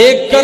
1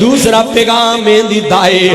دوسرا پیغام دی دائے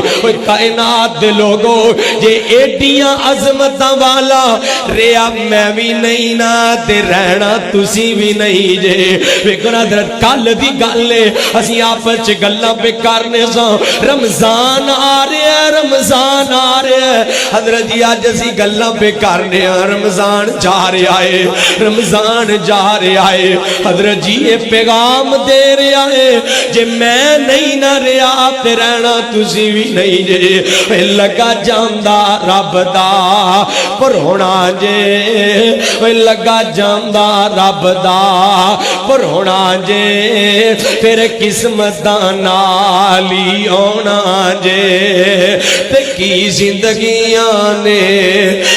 کائنات دے لوگو جے ایڈیاں عظمتاں والا ریا میں بھی نہیں نا تے رہنا تسی بھی نہیں جے ویکھنا حضرت کل دی گلے اسی آپس چ گلاں پہ کرنے سا رمضان آ رہا ہے رمضان آ رہا ہے حضرت جی اج اسی گلاں پہ کرنے رمضان جا رہا ہے رمضان جا رہا ہے حضرت جی یہ پیغام دے رہا ہے جے میں نہیں نہ رہا تے رہنا تسی بھی نہیں جے لگا جاندا رب دا پر ہونا جے لگا جاندا رب دا پر ہونا جے پھر قسمت دا نال ہی ہونا جے تے کی زندگیاں نے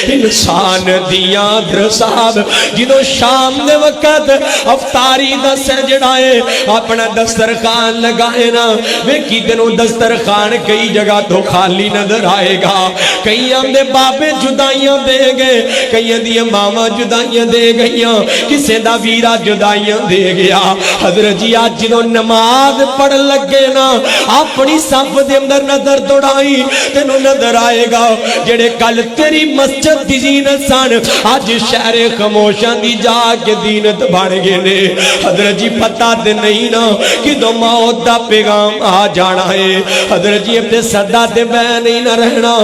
انسان دیاں در صاحب جدو شام دے وقت افطاری دا سجڑا ہے اپنا دسترخوان لگائے نا ویکھی تینوں دسترخوان کئی جگہ تو خالی نظر آئے گا کئی دے بابے جدائیاں دے گئے کئی دی ماما جدائیاں دے گئیاں کسے دا ویرا جدائیاں دے گیا حضرت جی آج جدو نماز پڑھ لگے نا اپنی صف دے اندر نظر دوڑائی تینوں نظر آئے گا جڑے کل تیری مسجد دی زینت سان آج شہر خاموشاں دی جا کے دینت بڑھ گئے نے حضرت جی پتہ تے نہیں نا کہ دو موت دا پیغام آ جانا ہے حضرت جی اب تے صدا تے بہ نہیں نہ رہنا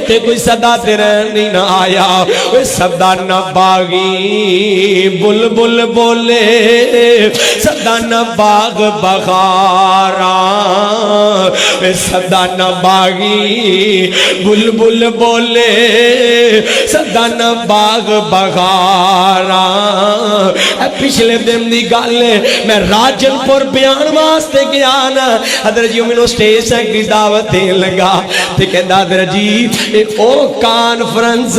تے کوئی صدا تے رہ نہیں نہ آیا صدا نہ باغی بلبل بولے صدا نہ باغ بخارا صدا نہ باغی بلبل بولے صدا نہ باغ بخارا پچھلے دن دی گل میں راجن پور بیان واسطے گیا نا حضرت جی میں سٹیج سے کی دعوت دین لگا تے کہندا حضرت جی اے او کانفرنس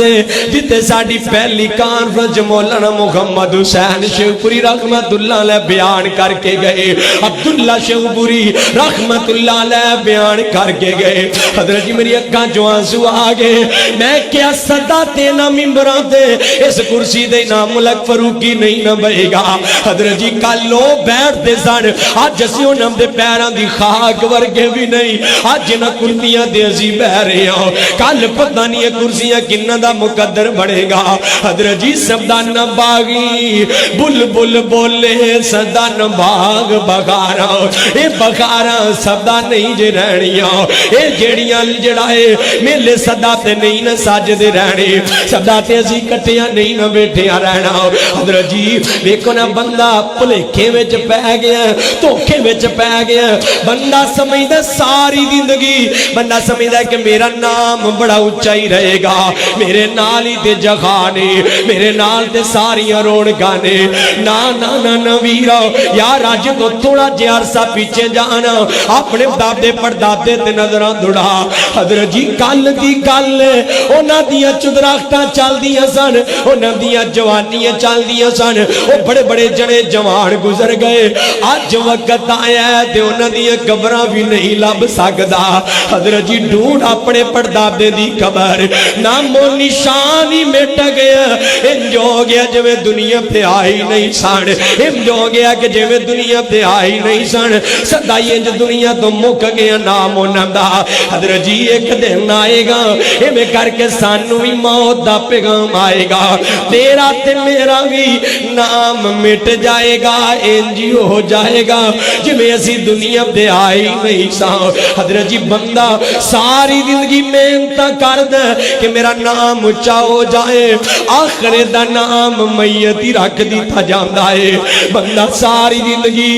جتے ساڈی پہلی کانفرنس مولانا محمد حسین شیوپوری رحمت اللہ علیہ بیان کر کے گئے عبداللہ شیوپوری رحمت اللہ علیہ بیان کر کے گئے حضرت جی میری اکھاں جو آنسو آ گئے میں کیا صدا دینا ممبراں تے اس کرسی دے نام ملک فاروقی نہیں نہ بہے گا حضرت جی کل لو بیٹھ دے سن آج اسی انہم دے پیران دی خاک ورگے بھی نہیں آج جنہ کرسیاں دے اسی بہ رہے ہوں کل پتہ نہیں ہے کرسیاں کنہ دا مقدر بڑھے گا حضرت جی صدا نہ باغی بلبل بولے صدا نہ باغ بغارا اے بغارا صدا نہیں جے رہنیاں اے جیڑیاں جڑائے میلے صدا تے نہیں نہ ساجدے رہنے صدا تے اسی کٹیاں نہیں نہ بیٹھیاں رہنا حضرت جی ویکھو نا بندہ پلیکھے وچ پہ گیا دھوکے وچ پہ گیا بندہ سمجھدا ساری زندگی بندہ سمجھدا کہ میرا نام بڑا اونچا ہی رہے گا میرے نال ہی تے جہانے میرے نال تے ساریاں رونقاں نے نا نا نا نا ویرا یار اج تو تھوڑا جہا عرصہ پیچھے جانا اپنے دادے پردادے تے نظراں دوڑا حضرت جی کل دی گل انہاں دیاں چدراختاں چلدیاں سن انہاں دیاں جوانیاں چلدیاں سن او بڑے بڑے جڑے جوان گزر گئے آج وقت آیا ہے تے انہاں دیاں قبراں بھی نہیں لب سکدا حضرت جی ڈھونڈ اپنے پردادے دی قبر نام و نشان ہی مٹ گیا انج ہو گیا جویں دنیا تے آئی نہیں سن انج ہو گیا کہ جویں دنیا تے آئی نہیں سن سدائی انج دنیا تو مک گیا نام انہاں دا حضرت جی ایک دن آئے گا ایویں کر کے سانو بھی موت دا پیغام آئے گا تیرا تے میرا بھی نام مٹ جائے گا انج ہو جائے گا جویں اسی دنیا تے آئی نہیں سان حضرت جی بندہ ساری زندگی محنت کردا کہ میرا نام اونچا ہو جائے آخر دا نام میت ہی رکھ دتا جاندا ہے بندہ ساری زندگی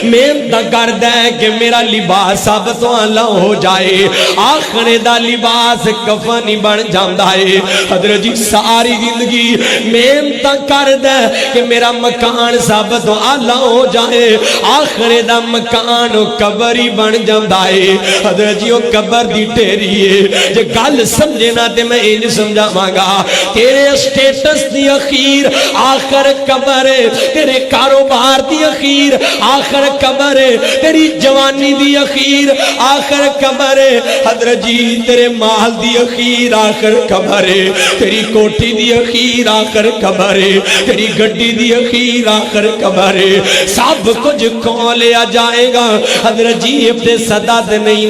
محنت کردا ہے کہ میرا لباس سب تو اعلی ہو جائے آخر دا لباس کفن ہی بن جاندا ہے حضرت جی ساری زندگی محنت کردا ہے کہ میرا مکان سب تو اعلی ہو جائے آخر دا مکان قبر ہی بن جاندا ہے حضرت جی وہ قبر دی ٹھیری ہے جے گل سمجھنا تے میں انج سمجھاواں گا تیرے سٹیٹس دی اخیر آخر قبر ہے تیرے کاروبار دی اخیر آخر آخر قبر ہے تیری جوانی دی اخیر آخر قبر ہے حضرت جی تیرے مال دی اخیر آخر قبر ہے تیری کوٹھی دی اخیر آخر قبر ہے تیری گڈی دی اخیر آخر قبر ہے سب کچھ کون لیا جائے گا حضرت جی ابن صدد نہیں